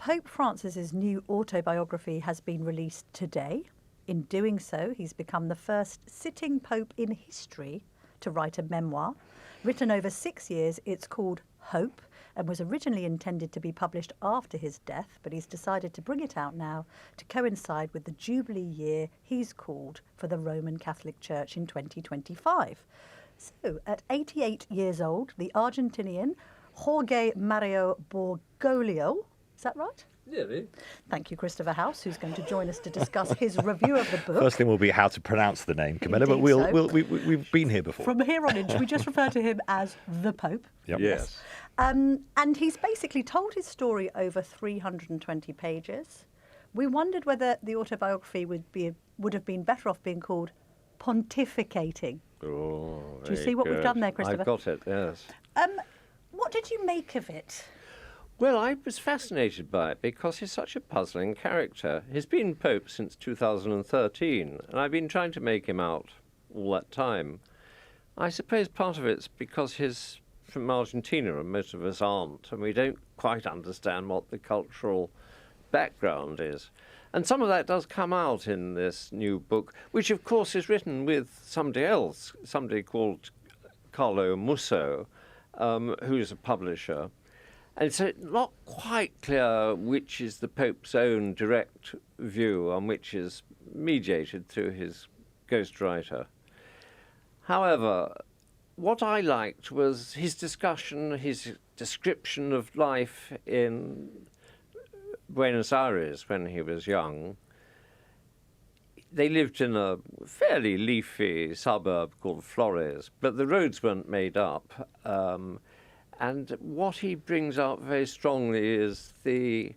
Pope Francis's new autobiography has been released today. In doing so, he's become the first sitting pope in history to write a memoir. Written over 6 years, it's called Hope and was originally intended to be published after his death, but he's decided to bring it out now to coincide with the Jubilee year he's called for the Roman Catholic Church in 2025. So, at 88 years old, the Argentinian Jorge Mario Bergoglio, is that right? Yeah, really. Thank you, Christopher Howse, who's going to join us to discuss his review of the book. First thing will be how to pronounce the name, Camilla, but we've been here before. From here on in, should we just refer to him as the Pope? Yep. Yes. And he's basically told his story over 320 pages. We wondered whether the autobiography would have been better off being called Pontificating. Oh, Do you see what we've done there, Christopher? I've got it, yes. What did you make of it? Well, I was fascinated by it because he's such a puzzling character. He's been Pope since 2013, and I've been trying to make him out all that time. I suppose part of it's because he's from Argentina, and most of us aren't, and we don't quite understand what the cultural background is. And some of that does come out in this new book, which, of course, is written with somebody else, somebody called Carlo Musso, who's a publisher. And so it's not quite clear which is the Pope's own direct view and which is mediated through his ghostwriter. However, what I liked was his discussion, his description of life in Buenos Aires when he was young. They lived in a fairly leafy suburb called Flores, but the roads weren't made up. And what he brings out very strongly is the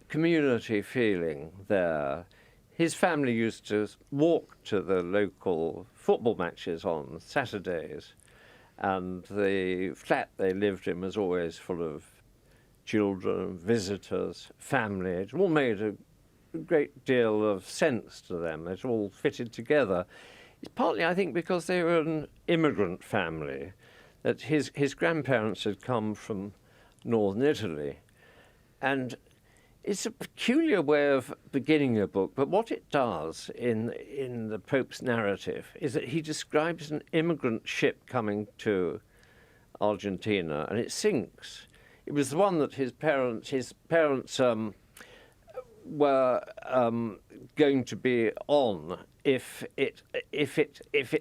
community feeling there. His family used to walk to the local football matches on Saturdays, and the flat they lived in was always full of children, visitors, family. It all made a great deal of sense to them. It all fitted together. It's partly, I think, because they were an immigrant family, that his grandparents had come from northern Italy. And it's a peculiar way of beginning a book, but what it does in the Pope's narrative is that he describes an immigrant ship coming to Argentina, and it sinks. It was the one that his parents were going to be on if it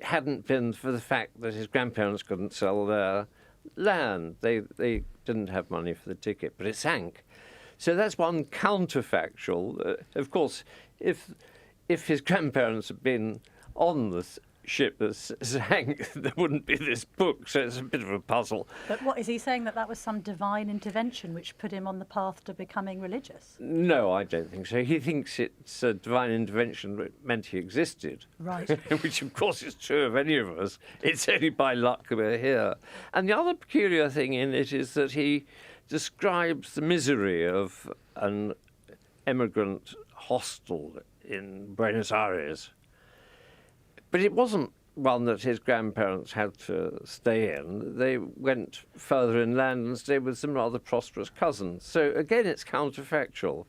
hadn't been for the fact that his grandparents couldn't sell their land. They didn't have money for the ticket, but it sank. So that's one counterfactual. Of course, if his grandparents had been on the ship that sank, there wouldn't be this book, so it's a bit of a puzzle. But what, is he saying that was some divine intervention which put him on the path to becoming religious? No, I don't think so. He thinks it's a divine intervention that meant he existed. Right. Which, of course, is true of any of us. It's only by luck we're here. And the other peculiar thing in it is that he describes the misery of an emigrant hostel in Buenos Aires. But it wasn't one that his grandparents had to stay in. They went further inland and stayed with some rather prosperous cousins. So again, it's counterfactual.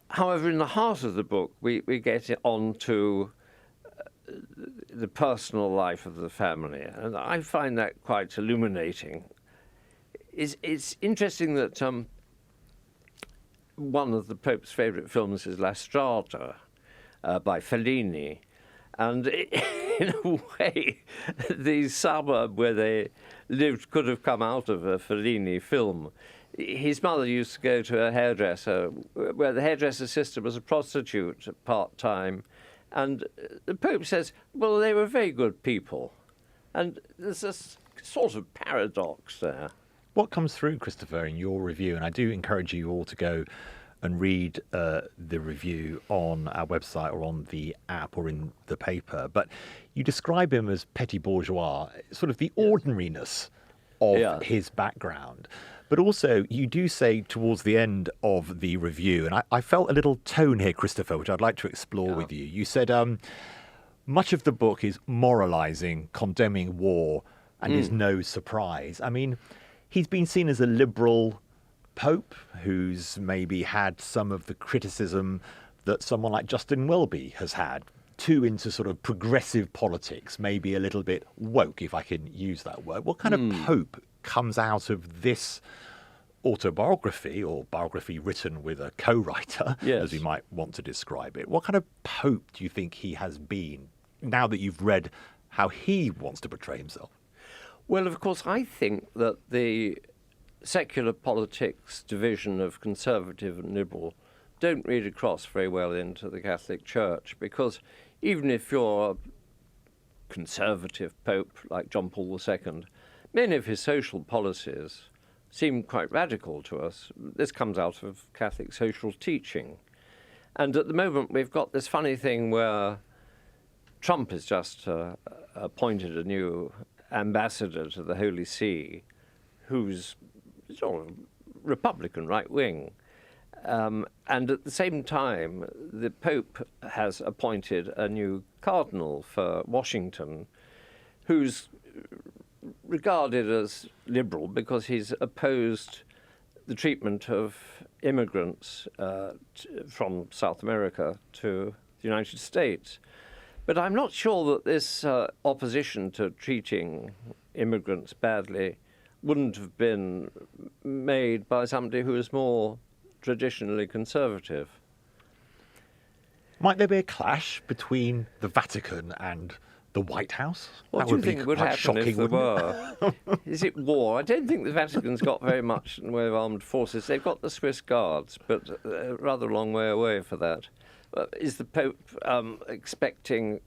However, in the heart of the book, we get on to the personal life of the family, and I find that quite illuminating. It's interesting that one of the Pope's favourite films is La Strada by Fellini. And in a way, the suburb where they lived could have come out of a Fellini film. His mother used to go to a hairdresser, where the hairdresser's sister was a prostitute part-time. And the Pope says, well, they were very good people. And there's a sort of paradox there. What comes through, Christopher, in your review, and I do encourage you all to go and read the review on our website or on the app or in the paper, but you describe him as petit bourgeois, sort of the ordinariness of his background. But also, you do say towards the end of the review, and I felt a little tone here, Christopher, which I'd like to explore with you. You said much of the book is moralizing, condemning war, and is no surprise. I mean, he's been seen as a liberal pope who's maybe had some of the criticism that someone like Justin Welby has had, too into sort of progressive politics, maybe a little bit woke, if I can use that word. What kind of pope comes out of this autobiography, or biography written with a co-writer, as we might want to describe it? What kind of pope do you think he has been, now that you've read how he wants to portray himself? Well, of course, I think that the secular politics division of conservative and liberal don't read across very well into the Catholic Church, because even if you're a conservative pope like John Paul II, many of his social policies seem quite radical to us. This comes out of Catholic social teaching. And at the moment we've got this funny thing where Trump has just appointed a new ambassador to the Holy See, who's sort of Republican right-wing. And at the same time, the Pope has appointed a new cardinal for Washington, who's regarded as liberal because he's opposed the treatment of immigrants from South America to the United States. But I'm not sure that this opposition to treating immigrants badly wouldn't have been made by somebody who is more traditionally conservative. Might there be a clash between the Vatican and the White House? What do you think would happen if there were? Is it war? I don't think the Vatican's got very much in the way of armed forces. They've got the Swiss Guards, but rather a long way away for that. Is the Pope expecting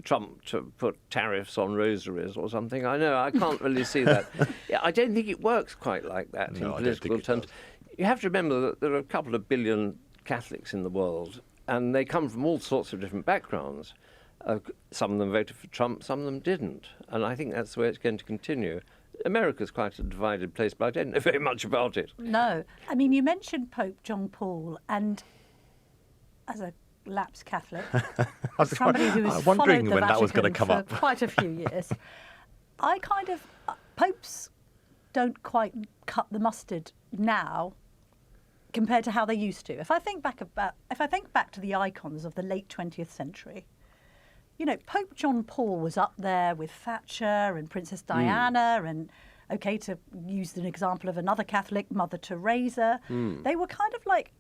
Trump to put tariffs on rosaries or something? I know, I can't really see that. I don't think it works quite like that in political terms. You have to remember that there are a couple of billion Catholics in the world, and they come from all sorts of different backgrounds. Some of them voted for Trump, some of them didn't. And I think that's the way it's going to continue. America's quite a divided place, but I don't know very much about it. No. I mean, you mentioned Pope John Paul, and as a lapsed Catholic, somebody who has followed the Vatican for quite a few years, popes don't quite cut the mustard now compared to how they used to. If I think back to the icons of the late 20th century, you know, Pope John Paul was up there with Thatcher and Princess Diana and, okay, to use an example of another Catholic, Mother Teresa. They were kind of like,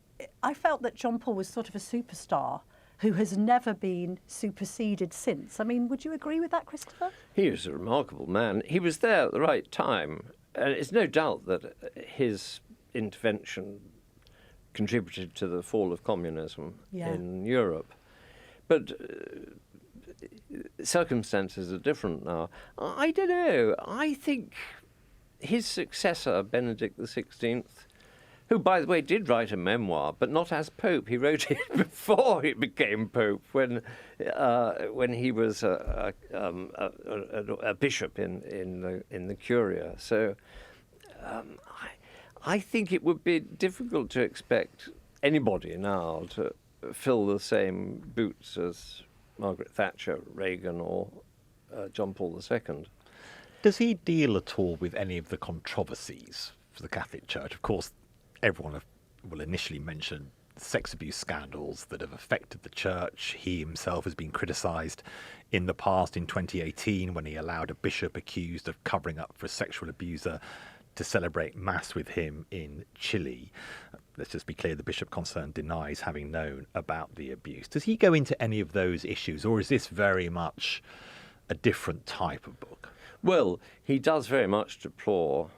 I felt that John Paul was sort of a superstar who has never been superseded since. I mean, would you agree with that, Christopher? He was a remarkable man. He was there at the right time. And it's no doubt that his intervention contributed to the fall of communism in Europe. But circumstances are different now. I don't know. I think his successor, Benedict XVI, who, by the way, did write a memoir, but not as Pope. He wrote it before he became Pope, when he was a bishop in the Curia. So I think it would be difficult to expect anybody now to fill the same boots as Margaret Thatcher, Reagan, or John Paul II. Does he deal at all with any of the controversies for the Catholic Church? Of course, everyone will initially mention sex abuse scandals that have affected the church. He himself has been criticised in the past, in 2018, when he allowed a bishop accused of covering up for a sexual abuser to celebrate Mass with him in Chile. Let's just be clear, the bishop concerned denies having known about the abuse. Does he go into any of those issues, or is this very much a different type of book? Well, he does very much deplore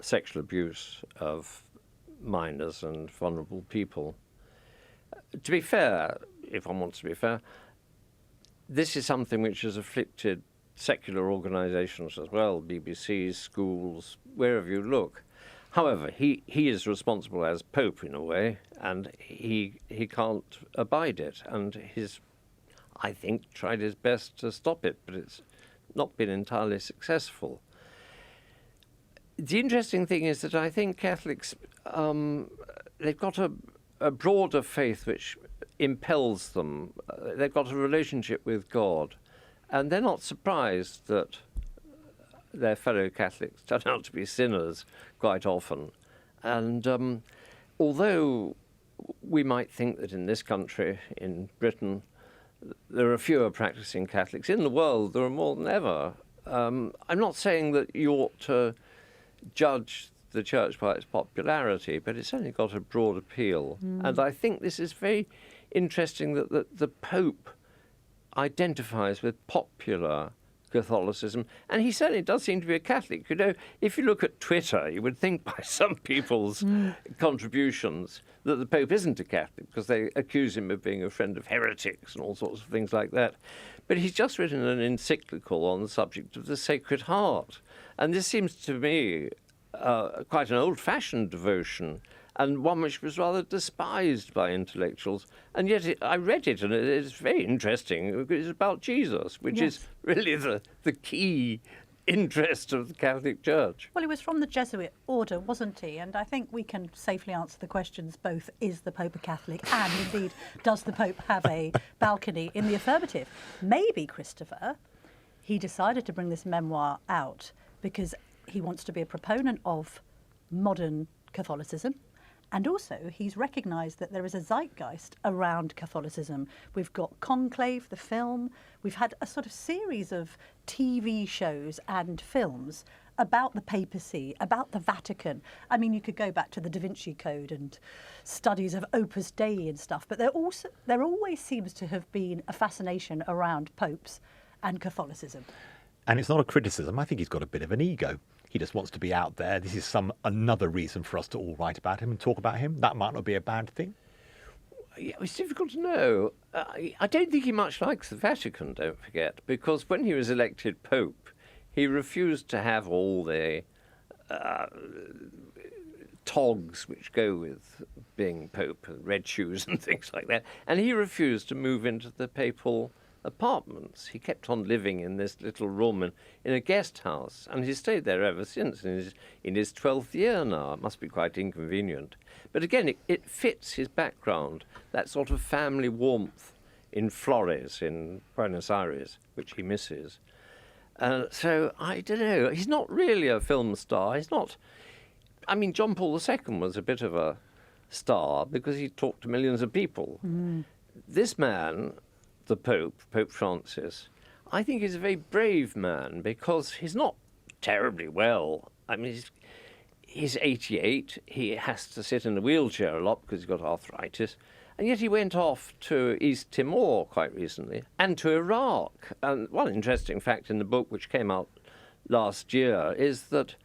sexual abuse of minors and vulnerable people. To be fair, if one wants to be fair, this is something which has afflicted secular organisations as well, BBCs, schools, wherever you look. However, he is responsible as Pope in a way, and he can't abide it, and he's, I think, tried his best to stop it, but it's not been entirely successful. The interesting thing is that I think Catholics, they've got a broader faith which impels them. They've got a relationship with God, and they're not surprised that their fellow Catholics turn out to be sinners quite often. And although we might think that in this country, in Britain, there are fewer practicing Catholics, in the world there are more than ever. I'm not saying that you ought to judge the church by its popularity, but it's only got a broad appeal. And I think this is very interesting that the Pope identifies with popular Catholicism, and he certainly does seem to be a Catholic. You know, if you look at Twitter, you would think by some people's contributions that the Pope isn't a Catholic, because they accuse him of being a friend of heretics and all sorts of things like that. But he's just written an encyclical on the subject of the Sacred Heart, and this seems to me quite an old-fashioned devotion, and one which was rather despised by intellectuals. And yet I read it, and it's very interesting. It's about Jesus, which is really the key interest of the Catholic Church. Well, he was from the Jesuit order, wasn't he? And I think we can safely answer the questions both, is the Pope a Catholic, and indeed, does the Pope have a balcony, in the affirmative. Maybe, Christopher, he decided to bring this memoir out because he wants to be a proponent of modern Catholicism. And also, he's recognised that there is a zeitgeist around Catholicism. We've got Conclave, the film. We've had a sort of series of TV shows and films about the Papacy, about the Vatican. I mean, you could go back to the Da Vinci Code and studies of Opus Dei and stuff, but there always seems to have been a fascination around popes and Catholicism. And it's not a criticism. I think he's got a bit of an ego. He just wants to be out there. This is another reason for us to all write about him and talk about him. That might not be a bad thing. Yeah, it's difficult to know. I don't think he much likes the Vatican, don't forget, because when he was elected Pope, he refused to have all the togs which go with being Pope, red shoes and things like that, and he refused to move into the papal apartments. He kept on living in this little room in a guest house, and he's stayed there ever since, in his 12th year now. It must be quite inconvenient. But again, it fits his background, that sort of family warmth in Flores, in Buenos Aires, which he misses. So, I don't know, he's not really a film star. He's not... I mean, John Paul II was a bit of a star because he talked to millions of people. This man, the Pope, Pope Francis, I think he's a very brave man because he's not terribly well. I mean, he's 88. He has to sit in a wheelchair a lot because he's got arthritis. And yet he went off to East Timor quite recently and to Iraq. And one interesting fact in the book, which came out last year, is that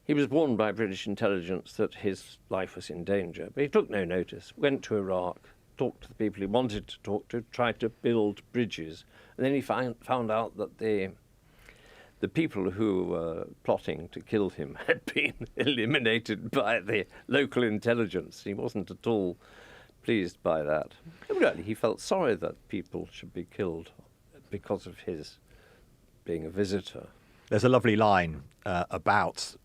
he was warned by British intelligence that his life was in danger. But he took no notice, went to Iraq, talked to the people he wanted to talk to, tried to build bridges. And then he found out that the people who were plotting to kill him had been eliminated by the local intelligence. He wasn't at all pleased by that. Really, he felt sorry that people should be killed because of his being a visitor. There's a lovely line about,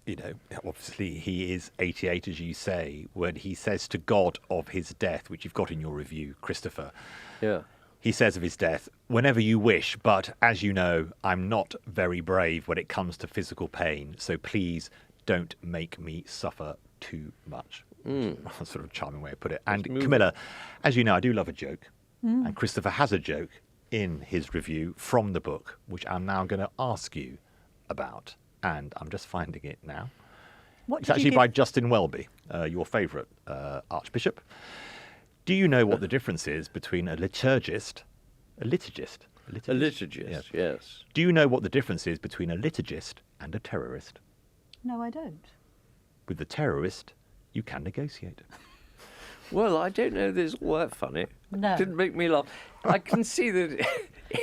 obviously he is 88, as you say, when he says to God of his death, which you've got in your review, Christopher. Yeah. He says of his death, "Whenever you wish, but as you know, I'm not very brave when it comes to physical pain, so please don't make me suffer too much." A sort of charming way to put it. And Camilla, as you know, I do love a joke. And Christopher has a joke in his review from the book, which I'm now going to ask you about. And I'm just finding it now. It's actually by Justin Welby, your favourite Archbishop. Do you know what the difference is between a liturgist? A liturgist, yes. Do you know what the difference is between a liturgist and a terrorist? No, I don't. With the terrorist, you can negotiate. Well, I don't know this all that funny. No. It didn't make me laugh. I can see that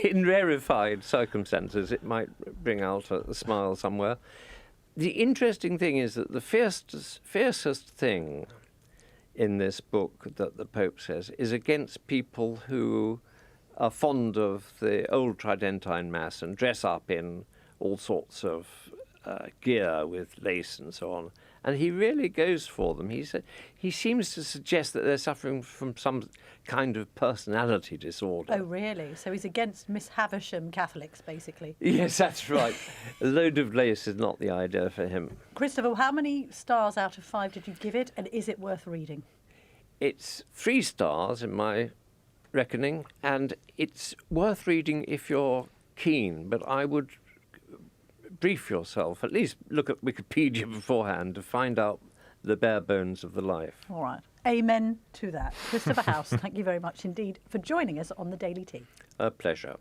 in rarefied circumstances it might bring out a smile somewhere. The interesting thing is that the fiercest thing in this book that the Pope says is against people who are fond of the old Tridentine Mass and dress up in all sorts of gear with lace and so on, And he really goes for them. He seems to suggest that they're suffering from some kind of personality disorder. Oh, really? So he's against Miss Havisham Catholics, basically. Yes, that's right. A load of lace is not the idea for him. Christopher, how many stars out of 5 did you give it, and is it worth reading? It's 3 stars in my reckoning, and it's worth reading if you're keen, but I would brief yourself, at least look at Wikipedia beforehand to find out the bare bones of the life. All right. Amen to that. Christopher Howse, thank you very much indeed for joining us on the Daily Tea. A pleasure.